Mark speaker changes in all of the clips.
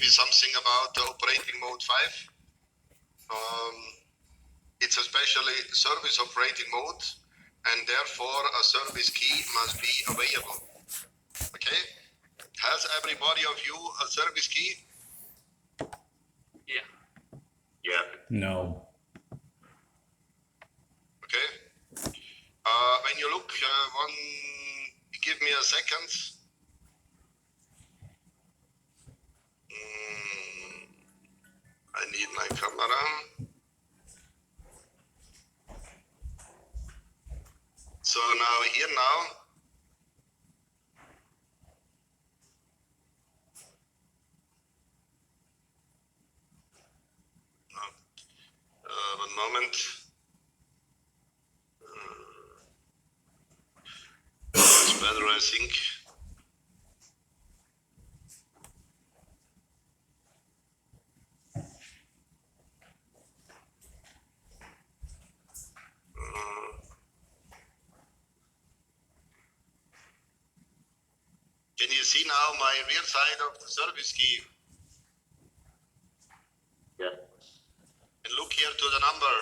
Speaker 1: you something about the operating mode 5. It's a specially service operating mode, and therefore a service key must be available. Okay? Has everybody of you a service key?
Speaker 2: Yeah.
Speaker 1: Yeah.
Speaker 3: No.
Speaker 1: Okay. When you look, give me a second. I need my camera. So now here now. One moment. It's better, I think. Can you see now my rear side of the service key?
Speaker 2: Yeah.
Speaker 1: And look here to the number.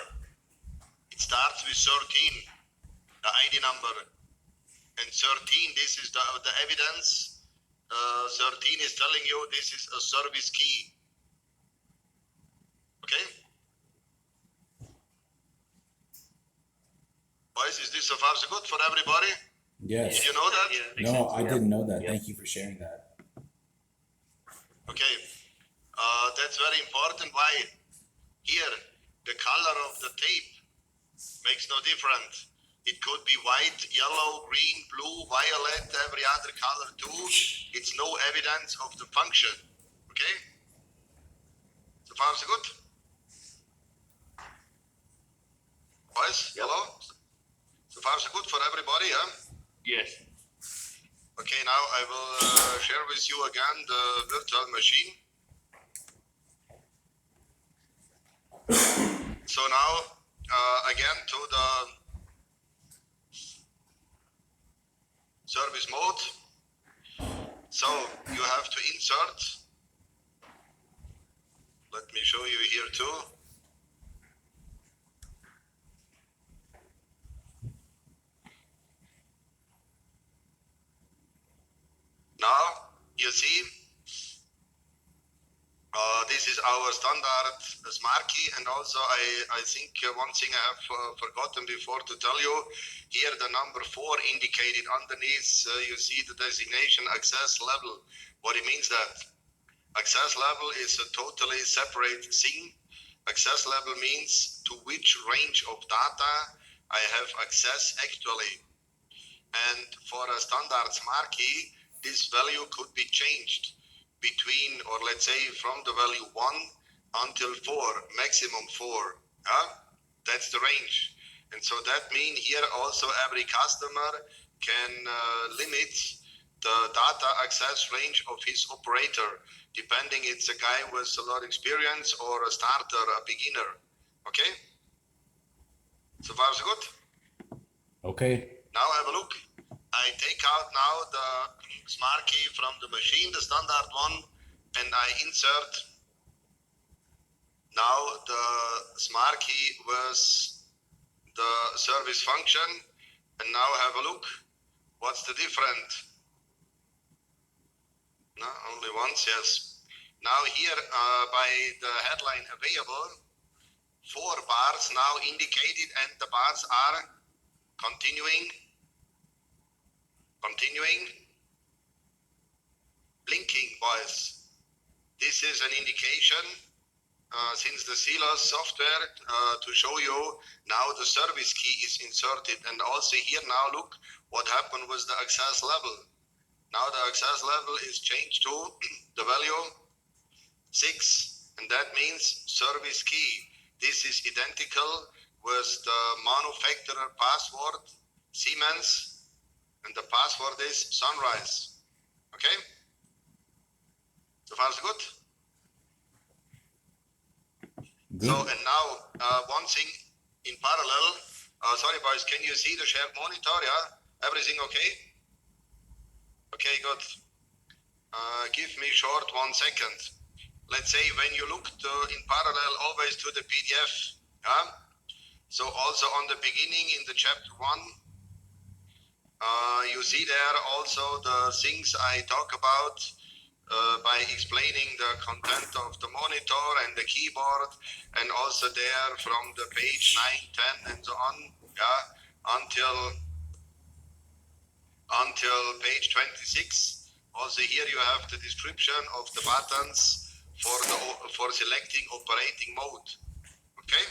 Speaker 1: It starts with 13, the ID number. And 13, this is the evidence. 13 is telling you this is a service key. Okay? Boys, is this so far so good for everybody?
Speaker 3: Yes.
Speaker 1: Did you know that?
Speaker 2: Yeah,
Speaker 3: No, I didn't know that.
Speaker 2: Yeah.
Speaker 3: Thank you for sharing that.
Speaker 1: Okay. That's very important. Why? Here, the color of the tape makes no difference. It could be white, yellow, green, blue, violet, every other color too. It's no evidence of the function. Okay? So far so good? Boys, hello? So far so good for everybody, huh?
Speaker 2: Yes.
Speaker 1: Okay, now I will share with you again the virtual machine. So now, again to the service mode. So you have to insert. Let me show you here too. Now you see, this is our standard smart key, and also I think one thing I have forgotten before to tell you, here the number 4 indicated underneath, you see the designation access level. What it means that access level is a totally separate thing. Access level means to which range of data I have access actually. And for a standard smart key, this value could be changed between, or let's say from the value 1 until 4, maximum 4. That's the range. And so that means here also every customer can limit the data access range of his operator, depending it's a guy with a lot of experience or a starter, a beginner. Okay? So far so good?
Speaker 3: Okay.
Speaker 1: Now have a look. I take out now the smart key from the machine, the standard one, and I insert now the smart key with the service function, and now have a look. What's the difference? No, only once, yes. Now here by the headline available, 4 bars now indicated, and the bars are continuing, blinking, boys. This is an indication since the Silos software to show you now the service key is inserted, and also here now look what happened with the access level. Now the access level is changed to the value 6, and that means service key. This is identical with the manufacturer password Siemens, and the password is Sunrise. Okay? So far so good?
Speaker 3: Good.
Speaker 1: So, and now one thing in parallel. Sorry boys, can you see the shared monitor? Yeah? Everything okay? Okay, good. Give me short 1 second. let's say when you look in parallel always to the PDF, yeah? So also on the beginning in the chapter 1, you see there also the things I talk about by explaining the content of the monitor and the keyboard, and also there from the page 9, 10 and so on, yeah, until page 26. Also here you have the description of the buttons for selecting operating mode, okay,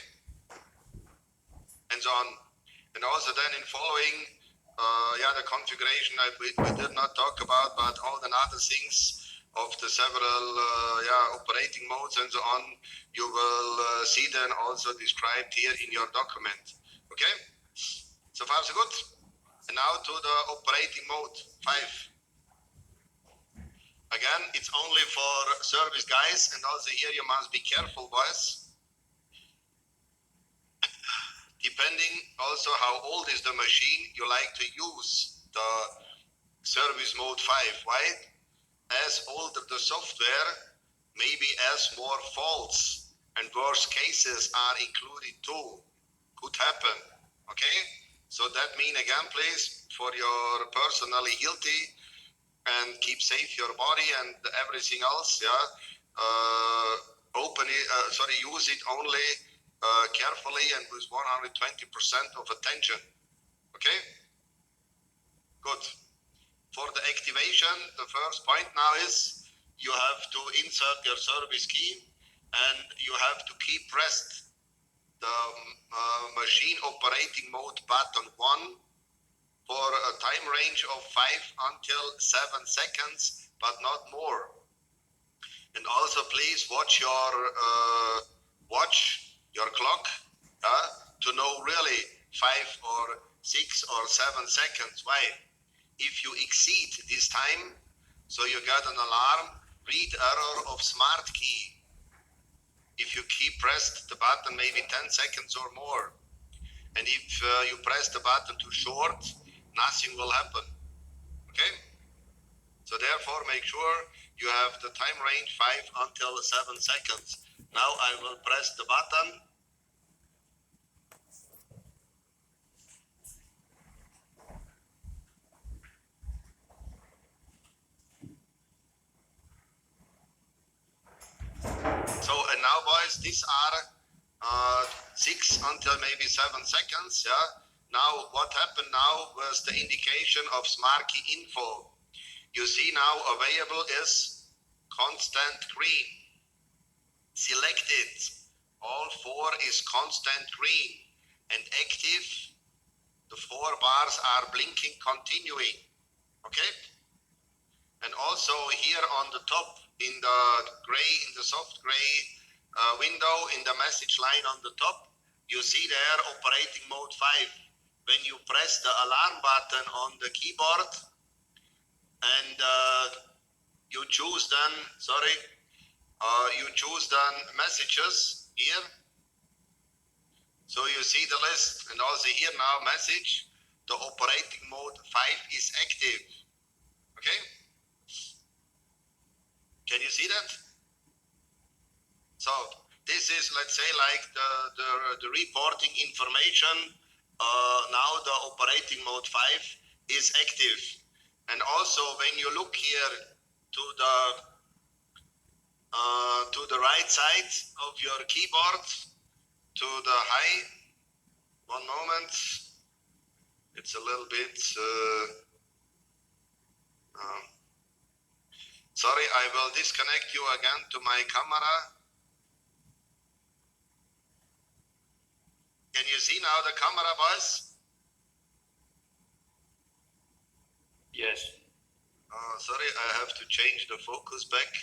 Speaker 1: and so on. And also then in following, the configuration we did not talk about, but all the other things of the several operating modes and so on, you will see then also described here in your document. Okay, so far so good. And now to the operating mode 5. Again, it's only for service guys, and also here you must be careful, boys. Depending also how old is the machine, you like to use the service mode 5. Why? As older the software, maybe as more faults and worse cases are included too. Could happen. Okay? So that mean again, please, for your personally healthy and keep safe your body and everything else, use it only carefully and with 120% of attention. Okay? Good. For the activation, the first point now is you have to insert your service key and you have to keep pressed the machine operating mode button 1 for a time range of 5 until 7 seconds, but not more. And also please watch your clock to know really 5 or 6 or 7 seconds. Why? If you exceed this time, so you get an alarm, read error of smart key. If you keep pressed the button maybe 10 seconds or more. And if you press the button too short, nothing will happen. Okay? So therefore make sure you have the time range 5 until 7 seconds. Now I will press the button. So and now boys, these are 6 until maybe 7 seconds. Yeah. Now what happened now was the indication of smart key info. You see now available is constant green. Selected. All 4 is constant green and active. The 4 bars are blinking continuing. Okay? And also here on the top in the gray, in the soft gray window in the message line on the top, you see there operating mode 5. When you press the alarm button on the keyboard and you choose then, messages here. So you see the list, and also here now message, the operating mode 5 is active. Okay? Can you see that? So this is, let's say, like the reporting information. Now the operating mode 5 is active. And also when you look here to the right side of your keyboard, to the high, one moment, it's a little bit, sorry, I will disconnect you again to my camera. Can you see now the camera, boys?
Speaker 2: Yes.
Speaker 1: Sorry, I have to change the focus back.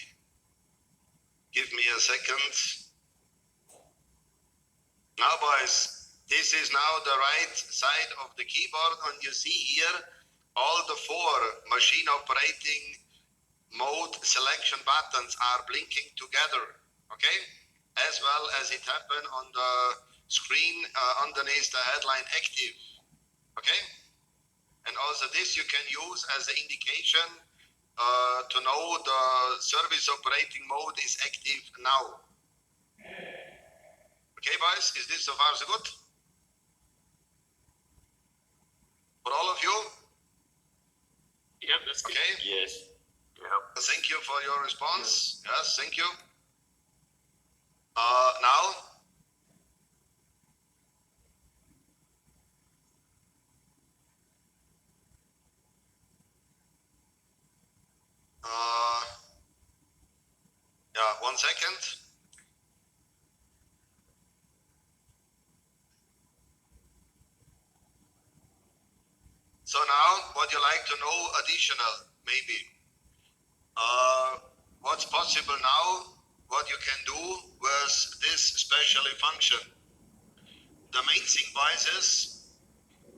Speaker 1: Give me a second. Now, boys, this is now the right side of the keyboard, and you see here all the 4 machine operating mode selection buttons are blinking together, okay? As well as it happened on the screen underneath the headline active, okay? And also this you can use as an indication to know the service operating mode is active now. Okay, boys, is this so far so good? For all of you?
Speaker 2: Yep, that's good.
Speaker 1: Okay.
Speaker 2: Yes. Yep.
Speaker 1: Thank you for your response. Yes, thank you. Now, yeah, 1 second. So now, what you like to know additional, maybe? What's possible now, what you can do with this specially function. The main thing, boys, is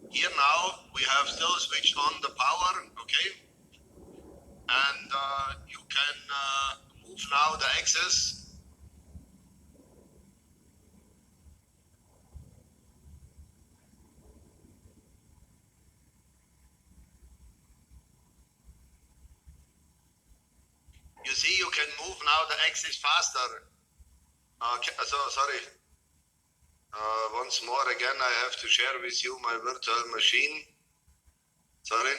Speaker 1: here now we have still switched on the power, okay? And you can move now the axis. You see, you can move now the axis faster. Sorry. Once more again, I have to share with you my virtual machine. Sorry.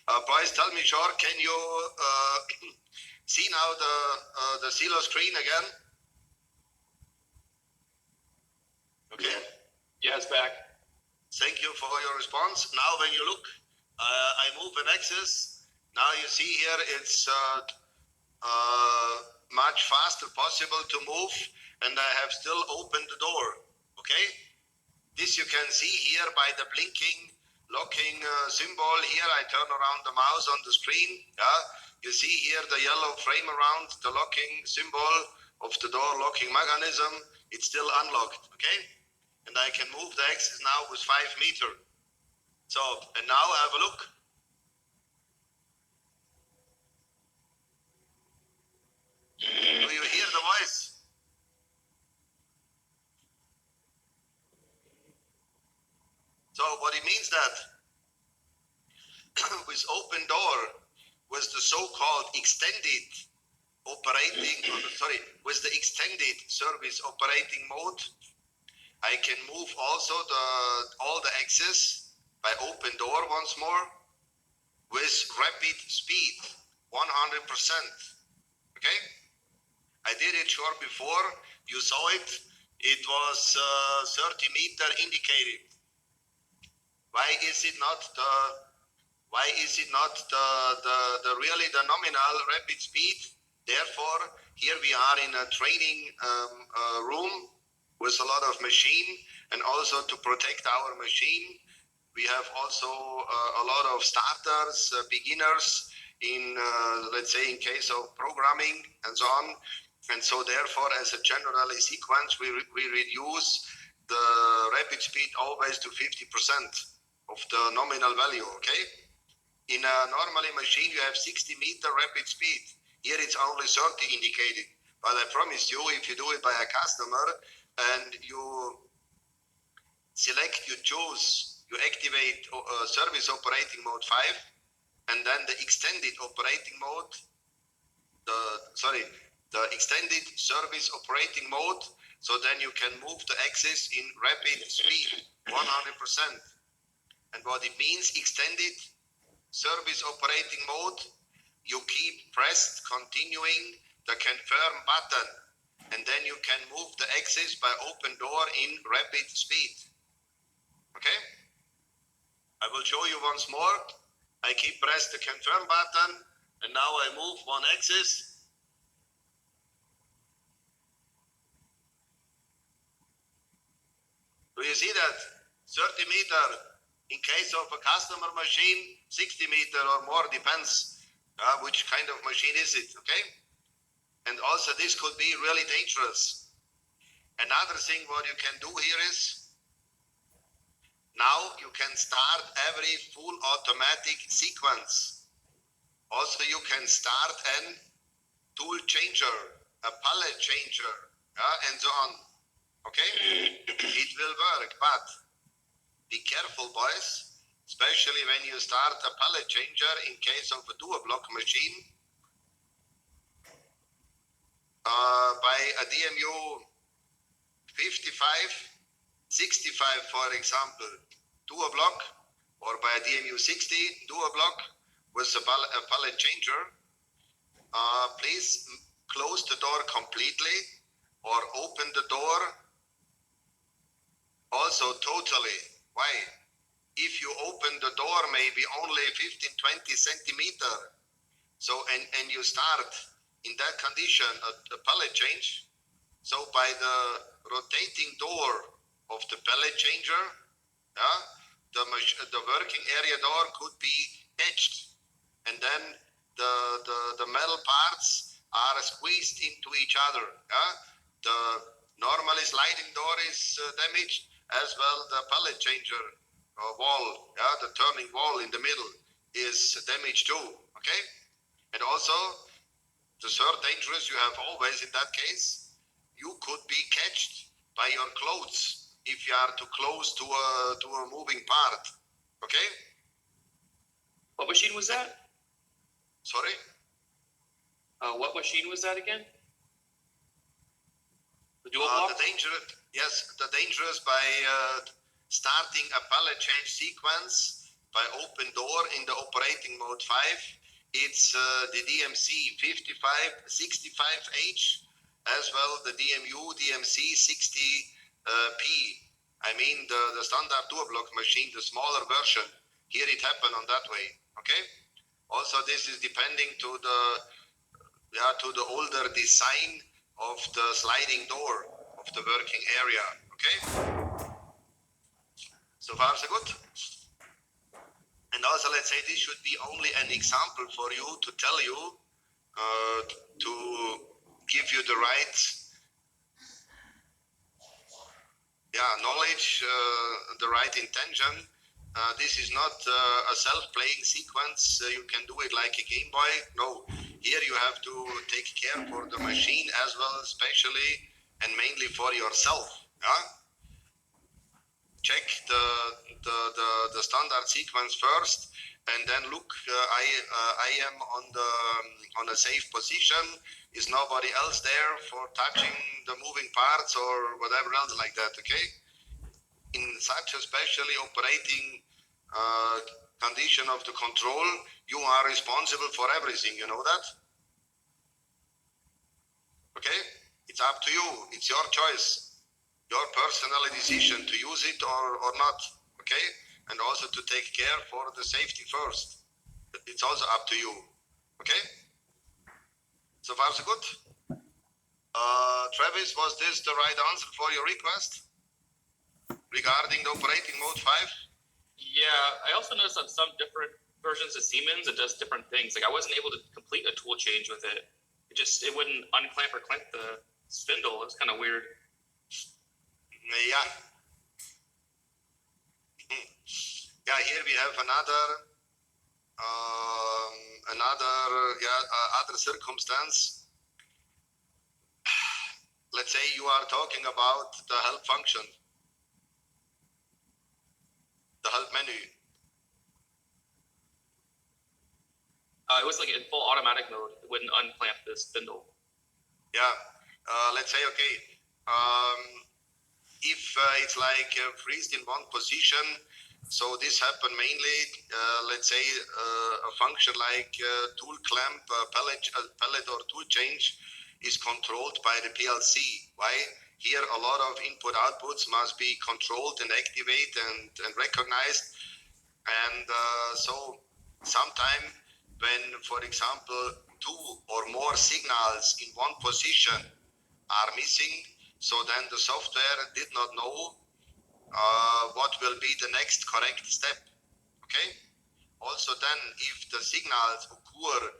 Speaker 1: Boys, tell me, sure, can you see now the silo screen again? Okay.
Speaker 2: Yeah, it's back.
Speaker 1: Thank you for your response. Now, when you look, I move an axis. Now you see here it's much faster possible to move, and I have still opened the door. Okay. This you can see here by the blinking locking symbol. Here I turn around the mouse on the screen. Yeah, you see here the yellow frame around the locking symbol of the door locking mechanism. It's still unlocked. Okay, and I can move the axis now with 5 meters. So, and now have a look. Do you hear the voice? So what it means that with open door, with the so-called extended with the extended service operating mode, I can move also all the axes by open door once more with rapid speed, 100%. Okay, I did it short before. You saw it. It was 30 meter indicated. Why is it not the really the nominal rapid speed? Therefore, here we are in a training room with a lot of machine, and also to protect our machine, we have also a lot of starters, beginners in, let's say, in case of programming and so on. And so therefore, as a general sequence, we reduce the rapid speed always to 50% of the nominal value, okay? In a normally machine, you have 60 meter rapid speed. Here it's only 30 indicated. But I promise you, if you do it by a customer and you select, you choose, you activate service operating mode 5, and then the extended operating mode, the extended service operating mode, so then you can move the axis in rapid speed, 100%. And what it means, extended service operating mode, you keep pressed, continuing the confirm button, and then you can move the axis by open door in rapid speed. Okay? I will show you once more. I keep press the confirm button, and now I move one axis. Do you see that? 30 meter. In case of a customer machine, 60 meter or more, depends which kind of machine is it, okay? And also this could be really dangerous. Another thing what you can do here is, now you can start every full automatic sequence. Also you can start an tool changer, a pallet changer, and so on, okay? It will work, but be careful, boys. especially when you start a pallet changer in case of a dual block machine, by a DMU 55, 65, for example, dual block, or by a DMU 60 dual block with a pallet changer, please close the door completely or open the door also totally. Why? If you open the door maybe only 15-20 centimeter, so and you start in that condition a pallet change, so by the rotating door of the pallet changer, yeah, the working area door could be etched, and then the metal parts are squeezed into each other. Yeah? The normally sliding door is damaged, as well the pallet changer wall, yeah, the turning wall in the middle is damaged too. Okay, and also the third dangerous you have always in that case, you could be catched by your clothes if you are too close to a moving part. Okay.
Speaker 2: What machine was that?
Speaker 1: Sorry.
Speaker 2: What machine was that again? The dual block?
Speaker 1: The dangerous by starting a pallet change sequence by open door in the operating mode 5. It's the DMC 5565H, as well the DMC 60P. I mean the standard dual block machine, the smaller version. Here it happened on that way. Okay. Also, this is depending to the older design of the sliding door of the working area. Okay. So far so good. And also, let's say this should be only an example for you to tell you, to give you the right knowledge, the right intention. This is not a self-playing sequence. You can do it like a Game Boy. No, here you have to take care for the machine as well, especially and mainly for yourself. Yeah? Check the standard sequence first, and then look. I am on a safe position. Is nobody else there for touching the moving parts or whatever else like that? Okay. In such a specially operating condition of the control, you are responsible for everything. You know that? Okay? It's up to you. It's your choice, your personal decision to use it or not. Okay? And also to take care for the safety first. It's also up to you. Okay? So far so good. Travis, was this the right answer for your request regarding the operating mode 5?
Speaker 2: Yeah, I also noticed on some different versions of Siemens, it does different things. Like I wasn't able to complete a tool change with it. It wouldn't unclamp or clamp the spindle. It was kind of weird.
Speaker 1: Yeah. Yeah, here we have other circumstance. Let's say you are talking about the help function, the help menu.
Speaker 2: It was like in full automatic mode. It wouldn't unclamp the spindle.
Speaker 1: Yeah. Let's say, okay, if it's like freezed in one position, so this happened mainly, let's say, a function like tool clamp, pallet or tool change is controlled by the PLC. Why? Here a lot of input outputs must be controlled and activated and recognized. And so sometime when, for example, 2 or more signals in one position are missing, so then the software did not know what will be the next correct step. Okay. Also then, if the signals occur,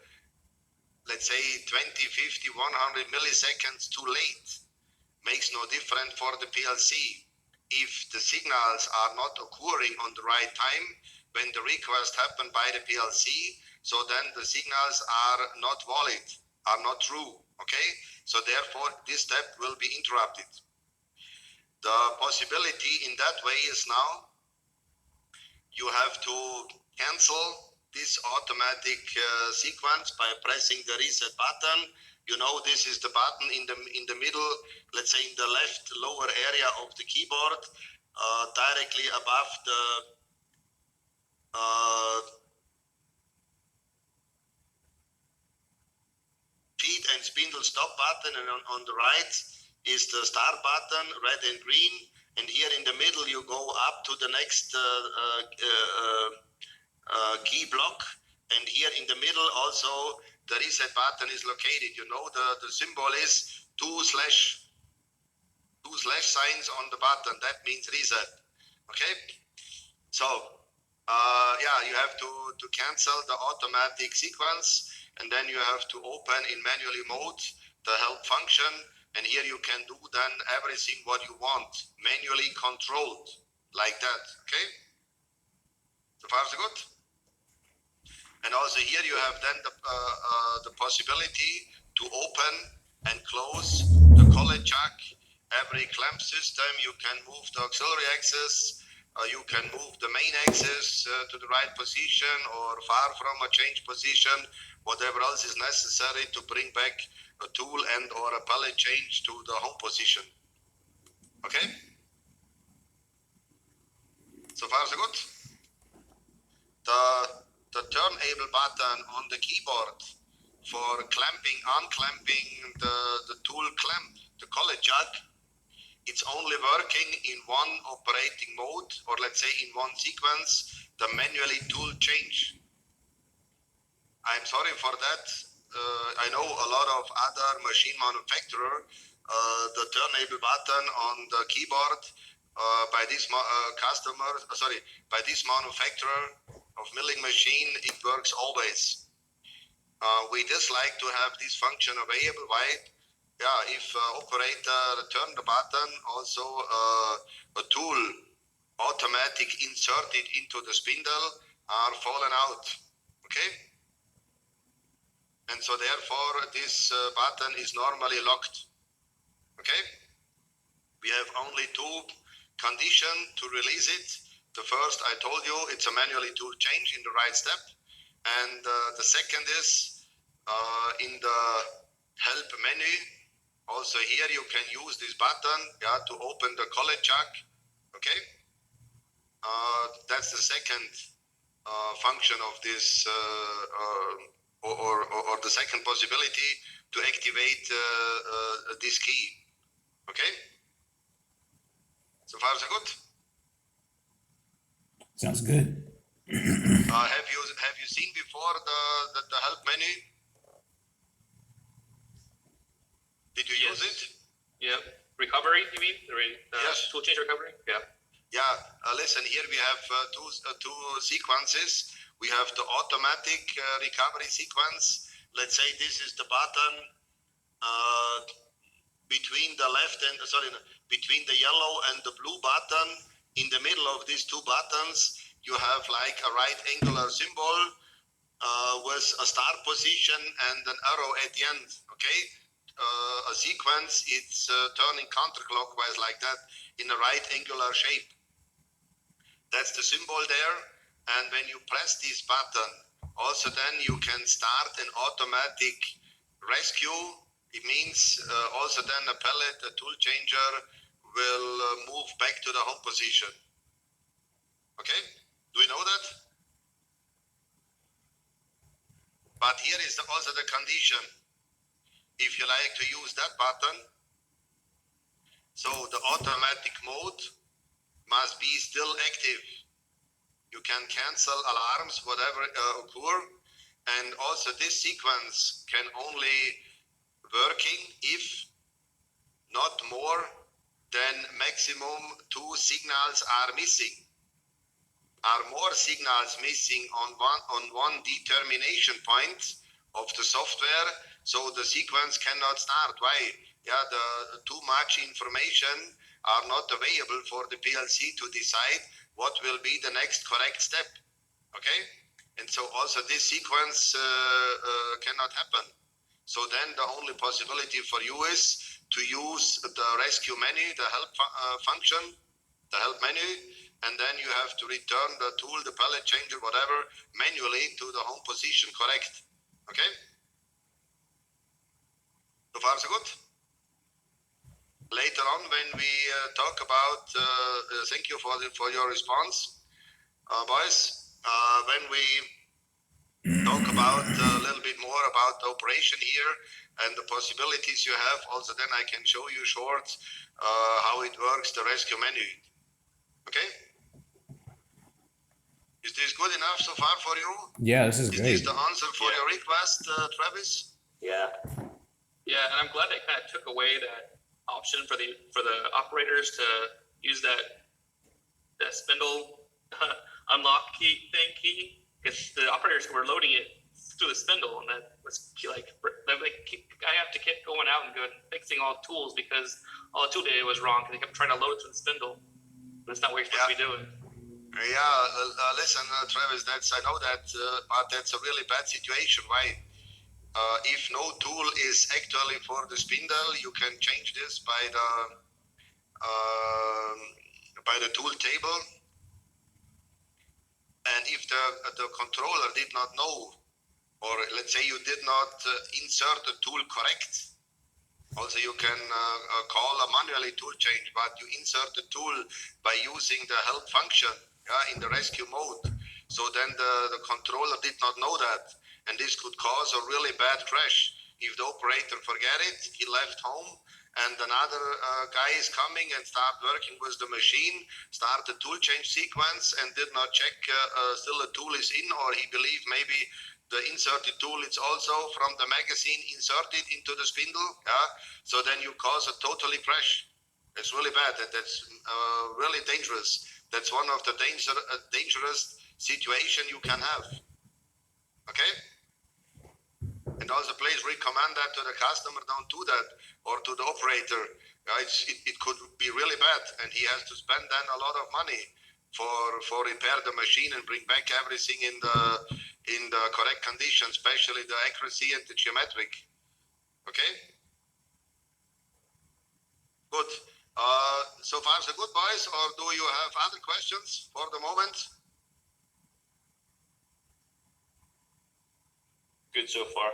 Speaker 1: let's say 20, 50, 100 milliseconds too late, makes no difference for the PLC. If the signals are not occurring on the right time when the request happened by the PLC, so then the signals are not valid, are not true. Okay. So therefore, this step will be interrupted. The possibility in that way is now you have to cancel this automatic sequence by pressing the reset button. You know, this is the button in the middle, let's say in the left lower area of the keyboard, directly above the feed and spindle stop button, and on the right is the start button, red and green. And here in the middle, you go up to the next key block. And here in the middle also, the reset button is located. You know, the symbol is two slash signs on the button. That means reset. Okay? So, yeah, you have to cancel the automatic sequence, and then you have to open in manually mode the help function, and here you can do then everything what you want, manually controlled, like that, okay? So far so good? And also here you have then the possibility to open and close the collet jack, every clamp system. You can move the auxiliary axis, you can move the main axis to the right position or far from a change position, whatever else is necessary to bring back a tool and or a pallet change to the home position. Okay? So far so good? The turn-able button on the keyboard for clamping, unclamping the tool clamp, the collet jack, it's only working in one operating mode, or let's say in one sequence, the manually tool change. I'm sorry for that. I know a lot of other machine manufacturer, the turn-able button on the keyboard by this by this manufacturer of milling machine, it works always. We just like to have this function available. Why? Yeah, if operator turn the button, also a tool automatic inserted into the spindle are fallen out. Okay? And so therefore this button is normally locked. Okay? We have only two conditions to release it. The first, I told you, it's a manually tool change in the right step. And the second is in the help menu. Also here you can use this button, yeah, to open the collet jack. Okay? That's the second function of this, or the second possibility to activate this key. Okay? So far so good?
Speaker 3: Sounds good.
Speaker 1: Have you seen before the help menu? Did you use it?
Speaker 2: Yep. Recovery, you mean?
Speaker 1: Yes.
Speaker 2: Tool change recovery? Yeah.
Speaker 1: Yeah. Listen, here we have two sequences. We have the automatic recovery sequence. Let's say this is the button between the between the yellow and the blue button. In the middle of these two buttons, you have like a right angular symbol with a start position and an arrow at the end. Okay, a sequence, it's turning counterclockwise like that in a right angular shape. That's the symbol there. And when you press this button, also then you can start an automatic rescue. It means also then a pallet, a tool changer will move back to the home position. Okay, do we know that? But here is also the condition. If you like to use that button, so the automatic mode must be still active. You can cancel alarms, whatever occur, and also this sequence can only working if not more than maximum 2 signals are missing. Are more signals missing on one determination point of the software, so the sequence cannot start. Why? Yeah, the too much information are not available for the PLC to decide what will be the next correct step. Okay, and so also this sequence cannot happen. So then the only possibility for you is to use the rescue menu, the help function, the help menu, and then you have to return the tool, the pallet changer, whatever, manually to the home position, correct? Okay? So far so good? Later on, when we talk about, thank you for your response, boys. When we talk about a little bit more about the operation here and the possibilities you have, also then I can show you short how it works, the rescue menu. Okay? Is this good enough so far for you?
Speaker 3: Yeah, this is
Speaker 1: Is
Speaker 3: great.
Speaker 1: this the answer for your request, Travis?
Speaker 2: Yeah. Yeah, and I'm glad they kind of took away that option for the operators to use that spindle unlock key, because the operators were loading it through the spindle, and that was like I have to keep going out and fixing all the tools because all the tool data was wrong because they kept trying to load it through the spindle. That's not what you're supposed to be doing.
Speaker 1: Yeah, listen, Travis, I know that, but that's a really bad situation. Why? If no tool is actually for the spindle, you can change this by the tool table. And if the controller did not know, or let's say you did not insert the tool correct, also you can call a manually tool change, but you insert the tool by using the help function in the rescue mode. So then the controller did not know that, and this could cause a really bad crash. If the operator forget it, he left home, and another guy is coming and start working with the machine, start the tool change sequence, and did not check still the tool is in, or he believed maybe the inserted tool is also from the magazine inserted into the spindle. So then you cause a totally crash. It's really bad. That's really dangerous. That's one of the dangerous situation you can have. Okay? And also please recommend that to the customer, don't do that, or to the operator. It could be really bad, and he has to spend then a lot of money for repair the machine and bring back everything in the correct condition, especially the accuracy and the geometric. Okay? Good. So far so good, boys, or do you have other questions for the moment?
Speaker 2: Good so far.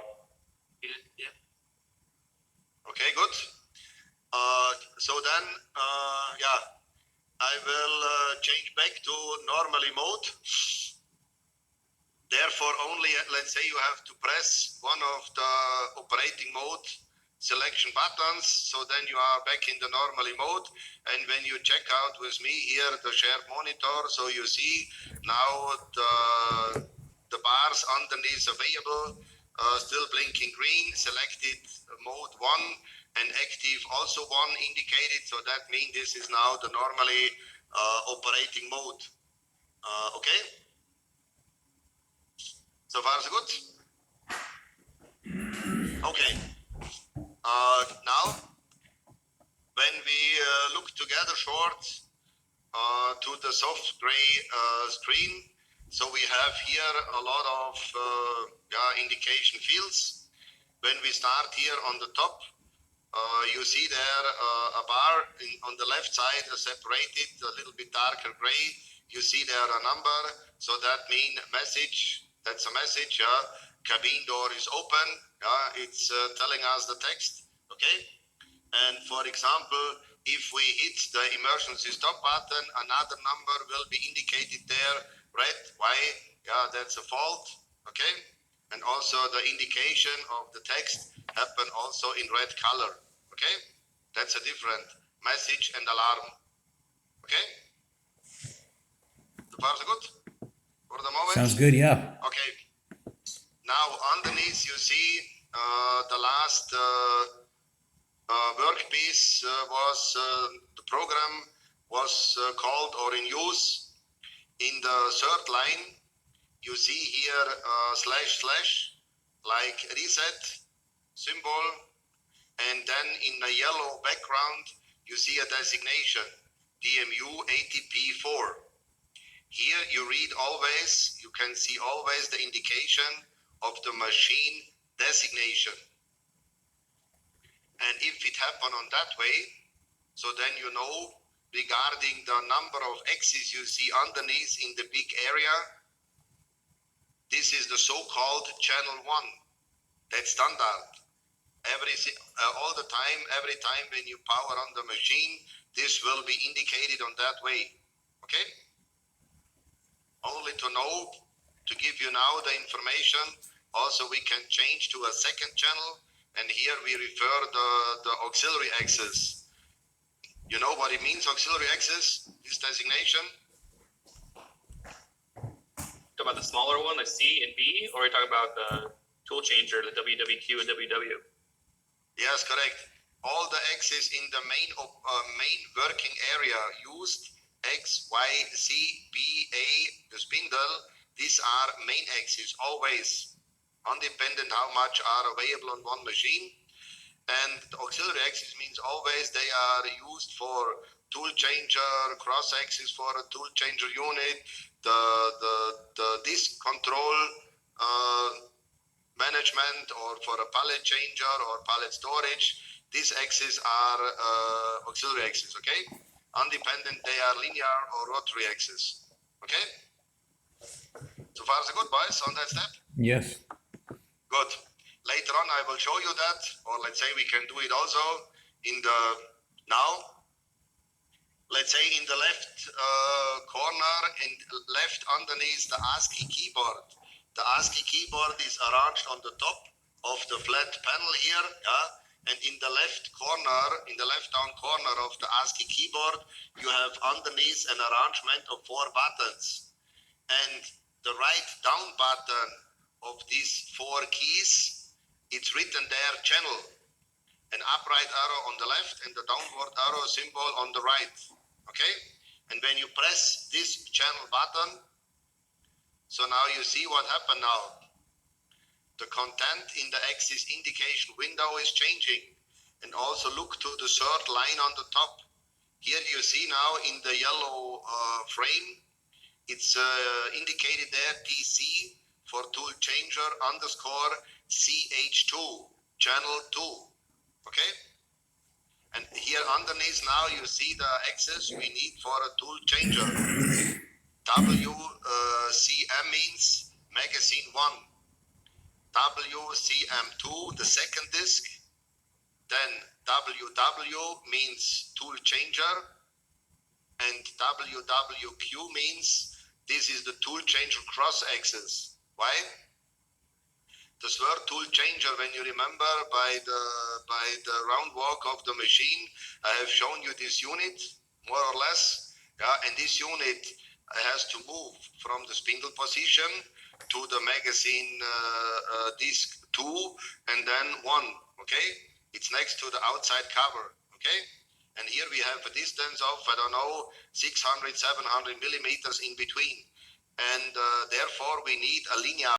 Speaker 2: Yeah.
Speaker 1: Okay, good. So then, I will change back to normally mode. Therefore, only, let's say you have to press one of the operating mode selection buttons. So then you are back in the normally mode. And when you check out with me here, the shared monitor, so you see now the bars underneath available, still blinking green, selected mode 1, and active also 1 indicated. So that means this is now the normally operating mode. Okay? So far so good? Okay. Now, when we look together short to the soft gray screen, so we have here a lot of indication fields. When we start here on the top, you see there a bar on the left side separated, a little bit darker gray. You see there a number, so that means message. That's a message. Cabin door is open. It's telling us the text. Okay. And for example, if we hit the emergency stop button, another number will be indicated there. Red. Why? That's a fault. Okay. And also the indication of the text happen also in red color. Okay, that's a different message and alarm. Okay, so far so good for the moment.
Speaker 3: Sounds good, yeah.
Speaker 1: Okay, now underneath you see the last workpiece was the program was called or in use. In the third line, you see here / like reset symbol. And then in the yellow background, you see a designation, DMU ATP4. Here you read always, you can see always the indication of the machine designation. And if it happened on that way, so then you know regarding the number of axes you see underneath in the big area. This is the so-called channel 1. That's standard. All the time, every time when you power on the machine, this will be indicated on that way. Okay? Only to know, to give you now the information. Also, we can change to a second channel, and here we refer the auxiliary axis. You know what it means, auxiliary axis, this designation?
Speaker 2: Talk about the smaller one, the C and B, or are you talking about the tool changer, the WWQ and WW?
Speaker 1: Yes, correct. All the axes in the main working area used, X, Y, Z, B, A, the spindle, these are main axes, always, independent how much are available on one machine. And the auxiliary axis means always they are used for tool changer, cross axis for a tool changer unit, the disc control management, or for a pallet changer or pallet storage. These axes are auxiliary axes, okay? Independent, they are linear or rotary axes, okay? So far so good, boys, on that step?
Speaker 3: Yes.
Speaker 1: Good. Later on, I will show you that, or let's say we can do it also in the now. Let's say in the left corner and left underneath the ASCII keyboard. The ASCII keyboard is arranged on the top of the flat panel here, yeah? And in the left corner, in the left down corner of the ASCII keyboard, you have underneath an arrangement of 4 buttons. And the right down button of these 4 keys, it's written there, channel, an upright arrow on the left and the downward arrow symbol on the right, okay? And when you press this channel button, so now you see what happened now. The content in the axis indication window is changing. And also look to the 3rd line on the top. Here you see now in the yellow frame, it's indicated there TC for tool changer underscore CH2, channel 2, okay? And here underneath now you see the axis we need for a tool changer. WCM means magazine 1. WCM2, the second disc. Then WW means tool changer. And WWQ means this is the tool changer cross axis. Why? The word tool changer, when you remember by the round walk of the machine, I have shown you this unit, more or less. Yeah, and this unit has to move from the spindle position to the magazine disc 2 and then 1, okay? It's next to the outside cover, okay? And here we have a distance of, I don't know, 600, 700 millimeters in between. And therefore we need a linear